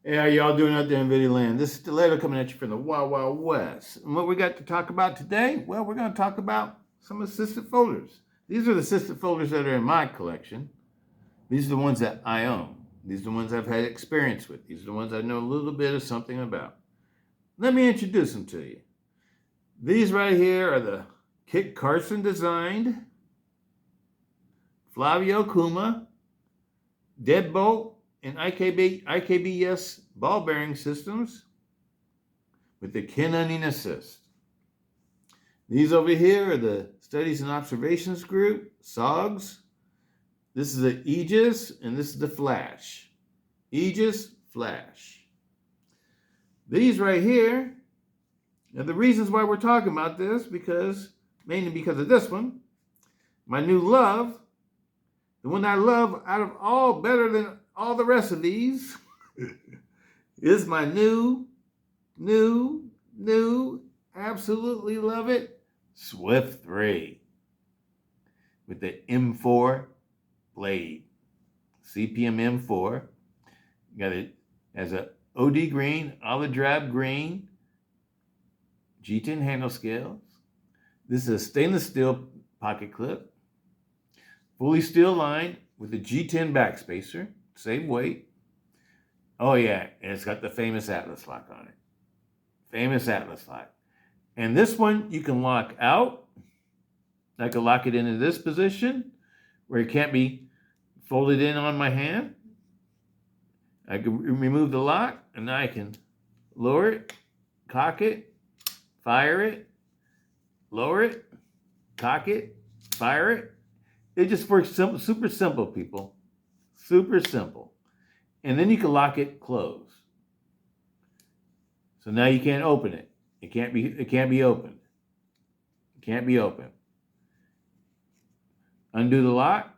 Hey, how y'all doing out there in video land? This is Stiletto coming at you from the Wild Wild West. And what we got to talk about today? Well, we're going to talk about some assisted folders. These are the assisted folders that are in my collection. These are the ones that I own. These are the ones I've had experience with. These are the ones I know a little bit of something about. Let me introduce them to you. These right here are the Kit Carson designed Flavio Kuma Deadbolt and IKBS ball bearing systems with the Kin-Onion assist. These over here are the Studies and Observations Group, SOGs. This is the Aegis, and this is the Flash. Aegis, Flash. These right here are the reasons why we're talking about this, mainly because of this one. My new love, the one I love out of all, better than all the rest of these, is my new, absolutely love it, Swift 3 with the M4 blade. CPM M4. Got it as a OD green, olive drab green, G10 handle scales. This is a stainless steel pocket clip. Fully steel lined with a G10 backspacer, same weight. Oh yeah, and it's got the famous Atlas lock on it. Famous Atlas lock. And this one you can lock out. I can lock it into this position where it can't be folded in on my hand. I can remove the lock and I can lower it, cock it, fire it, lower it, cock it, fire it. It just works super simple, people. Super simple. And then you can lock it closed. So now you can't open it. It can't be opened. It can't be opened. Undo the lock.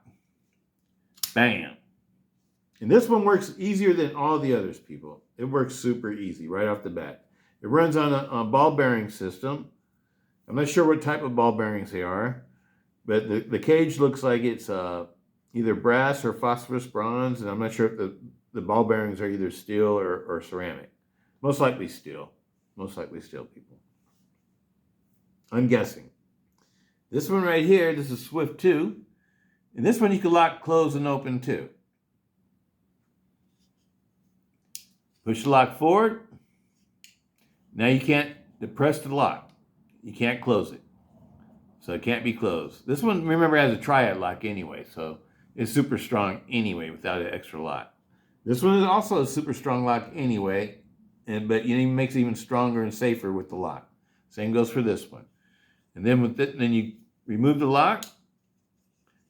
Bam. And this one works easier than all the others, people. It works super easy right off the bat. It runs on a ball bearing system. I'm not sure what type of ball bearings they are. But the cage looks like it's either brass or phosphorus bronze, and I'm not sure if the ball bearings are either steel or ceramic. Most likely steel. Most likely steel, people. I'm guessing. This one right here, this is Swift 2. And this one you can lock, close, and open too. Push the lock forward. Now you can't depress the lock. You can't close it. So it can't be closed. This one, remember, has a triad lock anyway, so it's super strong anyway without an extra lock. This one is also a super strong lock anyway, but it even makes it even stronger and safer with the lock. Same goes for this one. And then then you remove the lock.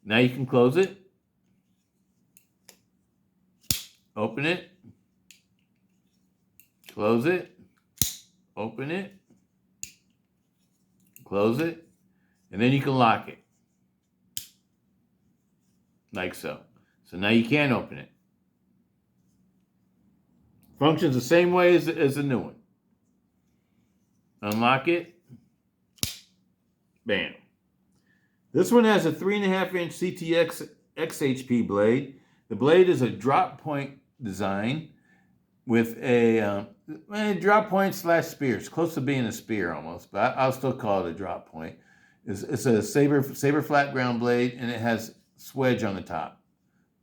Now you can close it, open it, close it, open it, close it. And then you can lock it. Like so. So now you can open it. Functions the same way as the new one. Unlock it. Bam. This one has a 3.5-inch CTX XHP blade. The blade is a drop point design with a drop point / spear. It's close to being a spear almost, but I'll still call it a drop point. It's a saber flat ground blade, and it has swedge on the top.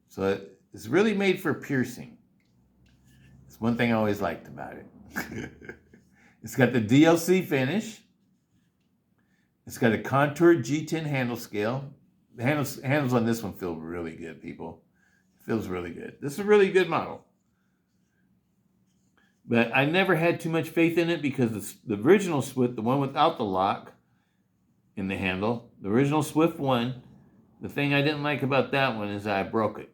So it's really made for piercing. It's one thing I always liked about it. It's got the DLC finish. It's got a contoured G10 handle scale. The handles on this one feel really good, people. It feels really good. This is a really good model. But I never had too much faith in it because the original Swift, the one without the lock in the handle, the original Swift 1, the thing I didn't like about that one is I broke it.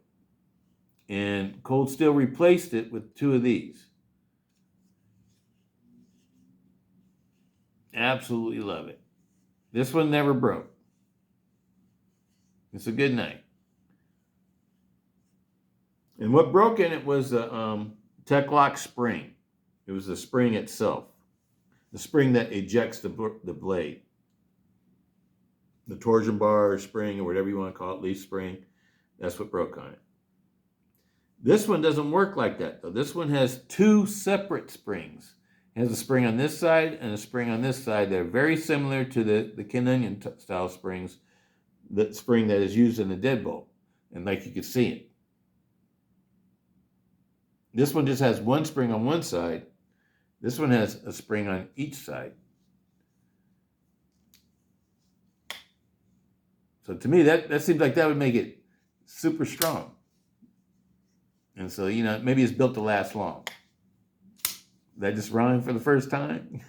And Cold Steel replaced it with 2 of these. Absolutely love it. This one never broke. It's a good night. And what broke in it was the Tech Lock spring. It was the spring itself. The spring that ejects the blade. The torsion bar or spring or whatever you want to call it, leaf spring. That's what broke on it. This one doesn't work like that, though. This one has two separate springs. It has a spring on this side and a spring on this side. They're very similar to the Ken Onion style springs, the spring that is used in the Deadbolt. And like you can see it. This one just has one spring on one side. This one has a spring on each side. So to me, that seems like that would make it super strong. And so, you know, maybe it's built to last long. That just rhymed for the first time.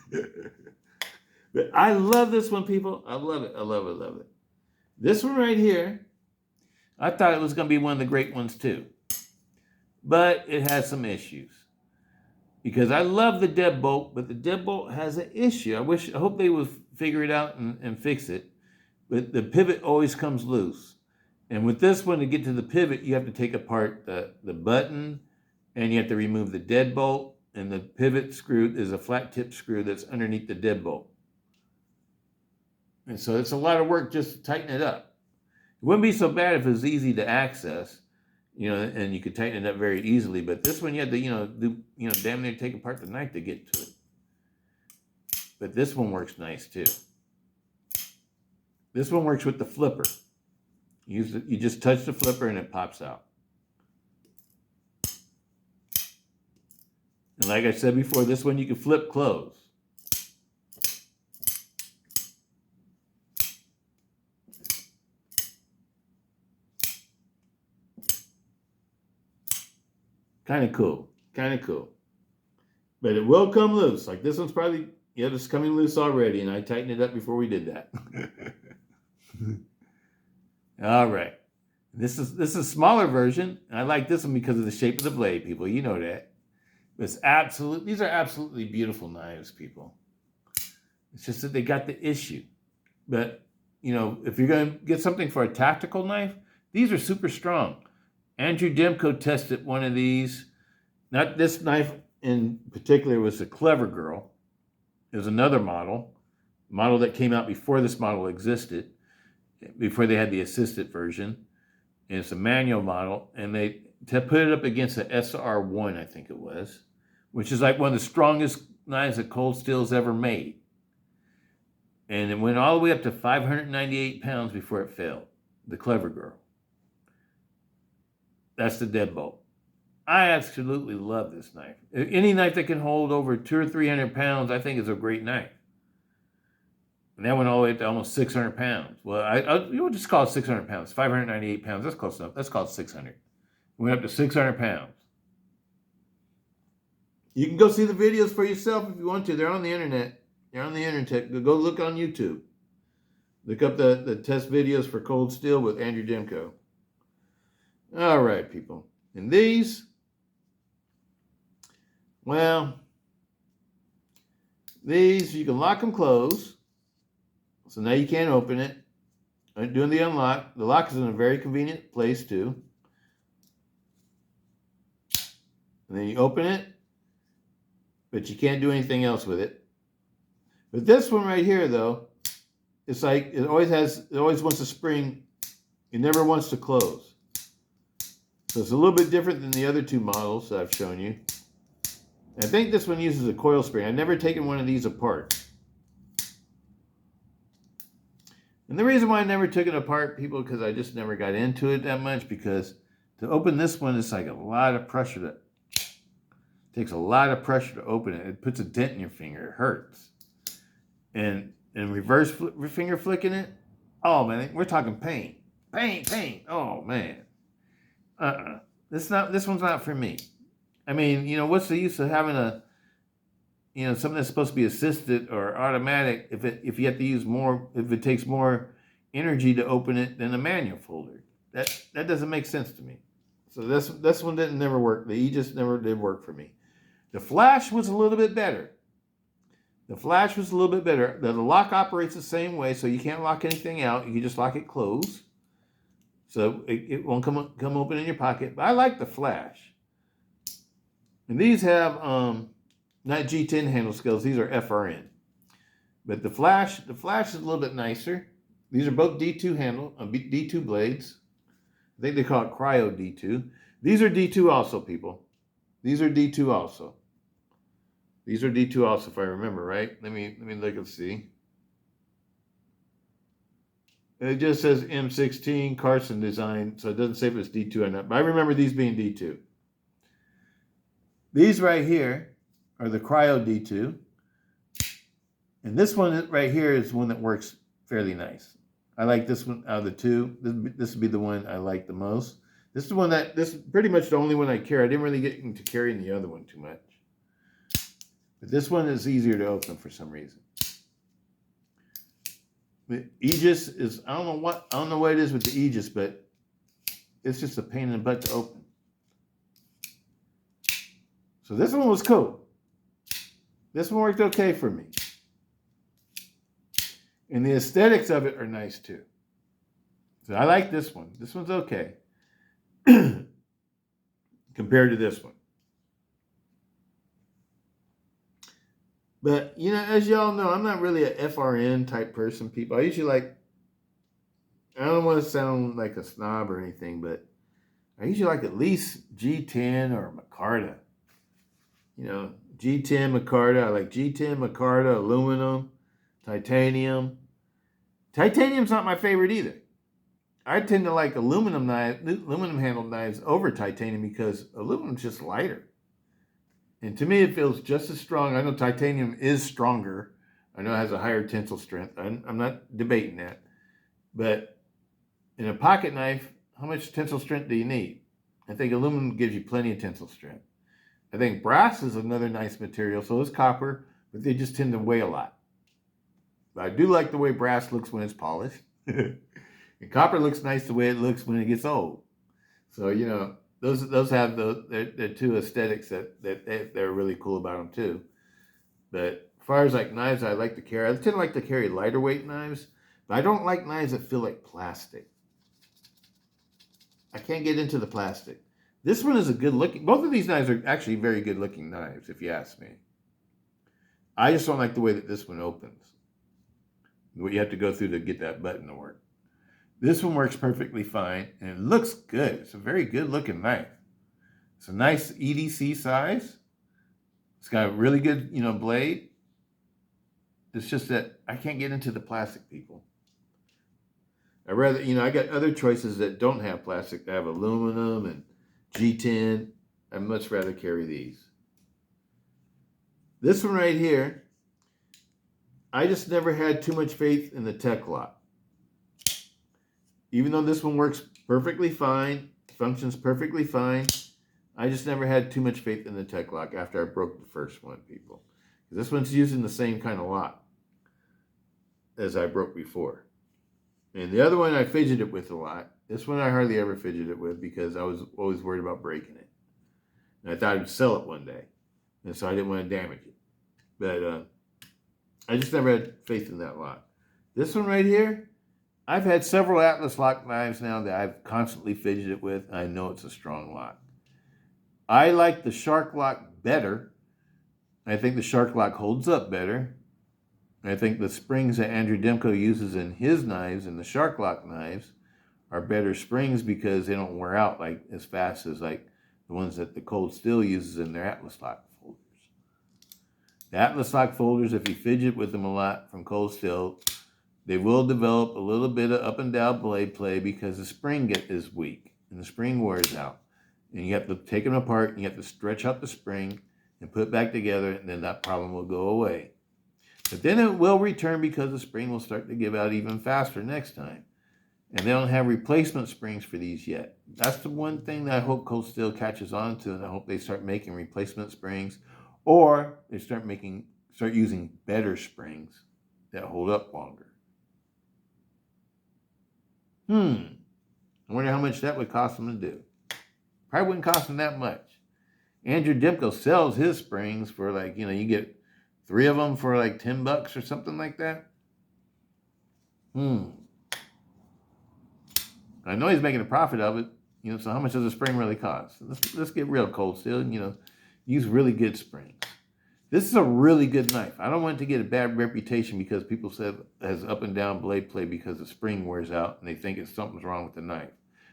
But I love this one, people. I love it. I love it. I love it. This one right here, I thought it was going to be one of the great ones too. But it has some issues. Because I love the Deadbolt, but the Deadbolt has an issue. I hope they would figure it out and fix it. But the pivot always comes loose. And with this one, to get to the pivot, you have to take apart the button, and you have to remove the deadbolt, and the pivot screw is a flat tip screw that's underneath the deadbolt. And so it's a lot of work just to tighten it up. It wouldn't be so bad if it was easy to access, you know, and you could tighten it up very easily. But this one, you had to, damn near take apart the knife to get to it. But this one works nice too. This one works with the flipper. You just touch the flipper and it pops out. And like I said before, this one you can flip close. Kind of cool. Kind of cool. But it will come loose. Like this one's probably, it's coming loose already, and I tightened it up before we did that. All right. This is a smaller version. And I like this one because of the shape of the blade, people. You know that. These are absolutely beautiful knives, people. It's just that they got the issue. But, if you're going to get something for a tactical knife, these are super strong. Andrew Demko tested one of these. Not this knife in particular, it was a Clever Girl. It was another model that came out before this model existed, before they had the assisted version. And it's a manual model. And they put it up against the SR1, I think it was, which is like one of the strongest knives that Cold Steel's ever made. And it went all the way up to 598 pounds before it failed. The Clever Girl. That's the Deadbolt. I absolutely love this knife. Any knife that can hold over 200 or 300 pounds, I think is a great knife. And that went all the way up to almost 600 pounds. Well, you would just call it 600 pounds. 598 pounds, that's close enough. Let's call it 600. It went up to 600 pounds. You can go see the videos for yourself if you want to. They're on the internet. Go look on YouTube. Look up the test videos for Cold Steel with Andrew Demko. All right, people. And these, you can lock them closed. So now you can't open it. I'm doing the unlock. The lock is in a very convenient place too. And then you open it, but you can't do anything else with it. But this one right here, though, it's like it always wants to spring. It never wants to close. So it's a little bit different than the other two models that I've shown you. And I think this one uses a coil spring. I've never taken one of these apart. And the reason why I never took it apart, people, because I just never got into it that much, because to open this one, it's like a lot of pressure. It takes a lot of pressure to open it. It puts a dent in your finger. It hurts. And reverse finger flicking it, oh, man, we're talking pain. Pain. Oh, man. This one's not for me. I mean, what's the use of having something that's supposed to be assisted or automatic if you have to use more, if it takes more energy to open it than a manual folder? That doesn't make sense to me. So this one never work. The Aegis never did work for me. The flash was a little bit better. The lock operates the same way, so you can't lock anything out. You can just lock it closed. So it won't come open in your pocket. But I like the flash. And these have not G10 handle scales. These are FRN. But the flash is a little bit nicer. These are both D2 D2 blades. I think they call it Cryo D2. These are D2 also, people. These are D2 also. These are D2 also, if I remember right. Let me look and see. It just says M16 Carson design, so it doesn't say if it's D2 or not. But I remember these being D2. These right here are the Cryo D2. And this one right here is one that works fairly nice. I like this one out of the two. This would be the one I like the most. This is the one this is pretty much the only one I carry. I didn't really get into carrying the other one too much. But this one is easier to open for some reason. The Aegis is, I don't know what it is with the Aegis, but it's just a pain in the butt to open. So this one was cool. This one worked okay for me. And the aesthetics of it are nice too. So I like this one. This one's okay. Compared to this one. But, you know, as y'all know, I'm not really a FRN type person, people. I usually like, I don't want to sound like a snob or anything, but I usually like at least G10 or micarta. You know, G10 micarta. I like G10 micarta, aluminum, titanium. Titanium's not my favorite either. I tend to like aluminum handled knives over titanium because aluminum's just lighter. And to me, it feels just as strong. I know titanium is stronger. I know it has a higher tensile strength. I'm not debating that. But in a pocket knife, how much tensile strength do you need? I think aluminum gives you plenty of tensile strength. I think brass is another nice material. So is copper, but they just tend to weigh a lot. But I do like the way brass looks when it's polished. And copper looks nice the way it looks when it gets old. So, you know, those have they're two aesthetics that they're really cool about them too. But as far as like knives I like to carry, I tend to like to carry lighter weight knives, but I don't like knives that feel like plastic. I can't get into the plastic. This one is a good looking, both of these knives are actually very good looking knives, if you ask me. I just don't like the way that this one opens. What you have to go through to get that button to work. This one works perfectly fine, and it looks good. It's a very good-looking knife. It's a nice EDC size. It's got a really good, you know, blade. It's just that I can't get into the plastic, people. I rather, you know, I got other choices that don't have plastic. That have aluminum and G10. I'd much rather carry these. This one right here, I just never had too much faith in the Deadbolt-Lock. Even though this one works perfectly fine, functions perfectly fine, I just never had too much faith in the Deadbolt-Lock after I broke the first one, people. This one's using the same kind of lock as I broke before. And the other one I fidgeted with a lot. This one I hardly ever fidgeted with because I was always worried about breaking it. And I thought I'd sell it one day. And so I didn't want to damage it. But I just never had faith in that lock. This one right here, I've had several Atlas lock knives now that I've constantly fidgeted with. I know it's a strong lock. I like the Shark Lock better. I think the Shark Lock holds up better. I think the springs that Andrew Demko uses in his knives and the Shark Lock knives are better springs because they don't wear out like as fast as like the ones that the Cold Steel uses in their Atlas Lock folders. The Atlas Lock folders, if you fidget with them a lot from Cold Steel, they will develop a little bit of up and down blade play because the spring is weak and the spring wears out. And you have to take them apart and you have to stretch out the spring and put it back together, and then that problem will go away. But then it will return because the spring will start to give out even faster next time. And they don't have replacement springs for these yet. That's the one thing that I hope Cold Steel catches on to, and I hope they start making replacement springs, or they start using better springs that hold up longer. I wonder how much that would cost them to do. Probably wouldn't cost them that much. Andrew Demko sells his springs for like, you know, you get 3 of them for like $10 or something like that. I know he's making a profit of it, you know, so how much does a spring really cost? Let's get real, Cold Steel, you know, use really good springs. This is a really good knife. I don't want it to get a bad reputation because people said it has up and down blade play because the spring wears out and they think something's wrong with the knife.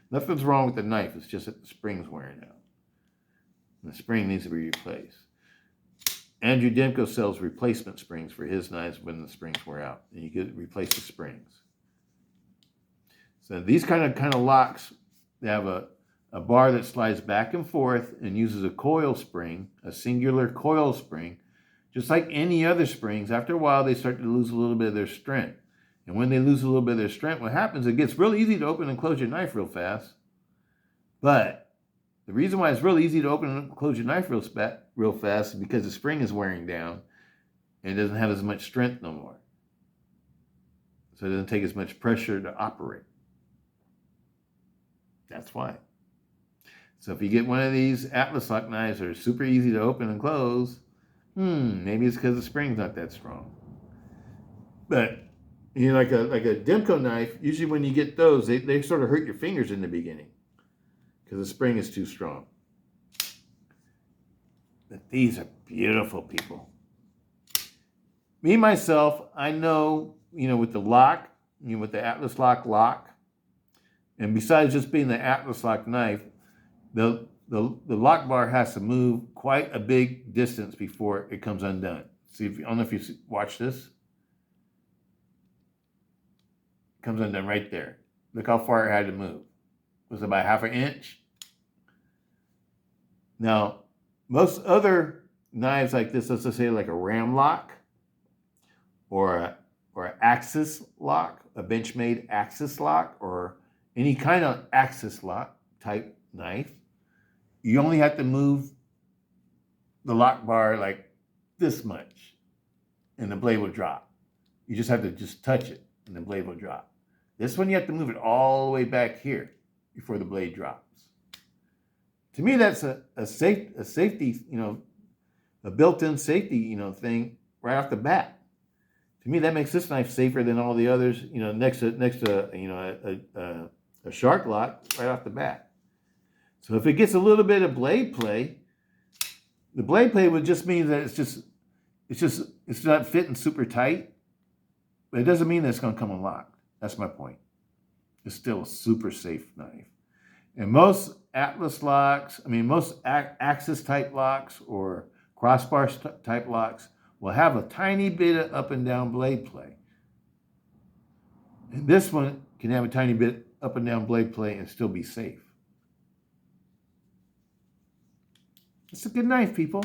Nothing's wrong with the knife. It's just that the spring's wearing out. And the spring needs to be replaced. Andrew Demko sells replacement springs for his knives when the springs wear out. And you could replace the springs. So these kind of locks, they have a bar that slides back and forth and uses a coil spring, a singular coil spring. Just like any other springs, after a while, they start to lose a little bit of their strength. And when they lose a little bit of their strength, what happens, it gets real easy to open and close your knife real fast. But the reason why it's real easy to open and close your knife real fast is because the spring is wearing down and it doesn't have as much strength no more. So it doesn't take as much pressure to operate. That's why. So if you get one of these Atlas Lock knives that are super easy to open and close, maybe it's because the spring's not that strong. But, you know, like a Demko knife, usually when you get those, they sort of hurt your fingers in the beginning because the spring is too strong. But these are beautiful, people. Me, myself, I know, you know, with the lock, you know, with the Atlas lock, and besides just being the Atlas Lock knife, the lock bar has to move quite a big distance before it comes undone. See, I don't know if you watch this. It comes undone right there. Look how far it had to move. It was about ½ inch. Now, most other knives like this, let's just say like a ram lock or an axis lock, a Benchmade axis lock, or any kind of axis lock type knife, you only have to move the lock bar like this much and the blade will drop. You just have to touch it and the blade will drop. This one you have to move it all the way back here before the blade drops. To me, that's a safety, you know, a built-in safety, you know, thing right off the bat. To me, that makes this knife safer than all the others, you know, next to you know, a shark lock right off the bat. So if it gets a little bit of blade play, the blade play would just mean that it's not fitting super tight, but it doesn't mean that it's going to come unlocked. That's my point. It's still a super safe knife. And most Atlas locks, most axis type locks or crossbar type locks will have a tiny bit of up and down blade play. And this one can have a tiny bit up and down blade play and still be safe. It's a good knife, people.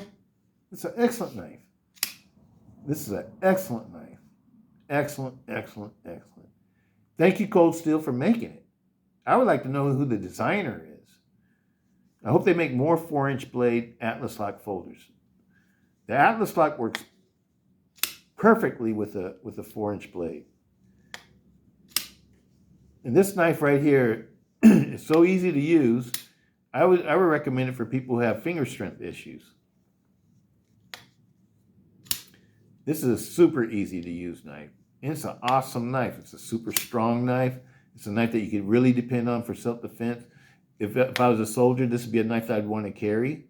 It's an excellent knife. This is an excellent knife. Excellent, excellent, excellent. Thank you, Cold Steel, for making it. I would like to know who the designer is. I hope they make more 4-inch blade Atlas Lock folders. The Atlas Lock works perfectly with a 4-inch blade. And this knife right here is so easy to use. I would recommend it for people who have finger strength issues. This is a super easy to use knife. And it's an awesome knife. It's a super strong knife. It's a knife that you can really depend on for self-defense. If I was a soldier, this would be a knife that I'd want to carry.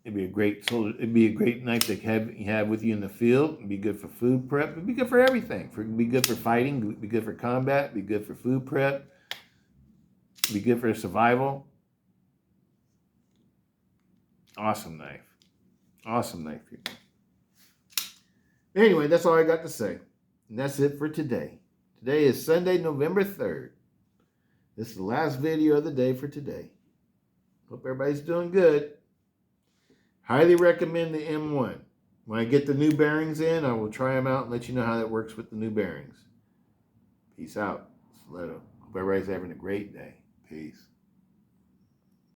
It'd be a great knife to have with you in the field. It'd be good for food prep. It'd be good for everything. It'd be good for fighting. It'd be good for combat. It'd be good for food prep. It'd be good for survival. Awesome knife. Awesome knife, people. Anyway, that's all I got to say. And that's it for today. Today is Sunday, November 3rd. This is the last video of the day for today. Hope everybody's doing good. Highly recommend the M1. When I get the new bearings in, I will try them out and let you know how that works with the new bearings. Peace out. Stiletto. Hope everybody's having a great day. Peace.